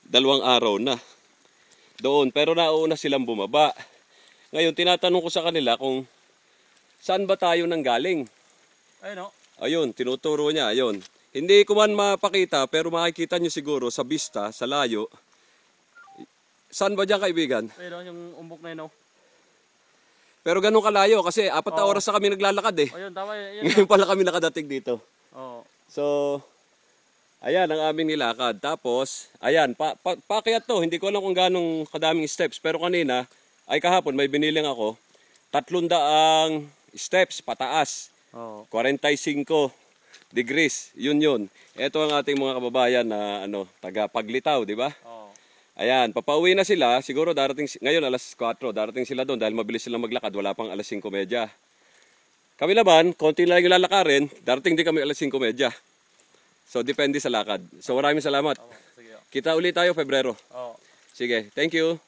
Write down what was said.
2 araw na doon. Pero nauna silang bumaba. Ngayon, tinatanong ko sa kanila kung saan ba tayo nanggaling. Ayun o. Ayun, tinuturo niya. Ayun. Hindi ko man mapakita, pero makikita nyo siguro sa vista, sa layo. Saan ba dyan, kaibigan? Ayun o, yung umbok na yun o. Pero ganun kalayo kasi 4 na oras na kami naglalakad eh. Ayun, tama yun. Ngayon pala kami nakadating dito. Oo. So, ayan ang aming nilakad. Tapos, ayan, paakyat to. Hindi ko alam kung ganong kadaming steps. Pero kanina, ay kahapon, may biniling ako. 300 steps pataas. Oo. 45 degrees. Yun. Ito ang ating mga kababayan na taga Paglitaw, di ba? Oo. Ayan, papauwi na sila. Siguro darating, ngayon alas 4, darating sila doon dahil mabilis silang maglakad. Wala pang alas 5:30. Kami naman, konti lang yung lalakarin. Darating din kami alas 5:30. So, depende sa lakad. So, maraming salamat. Sige. Kita ulit tayo Pebrero. Oo. Sige, thank you.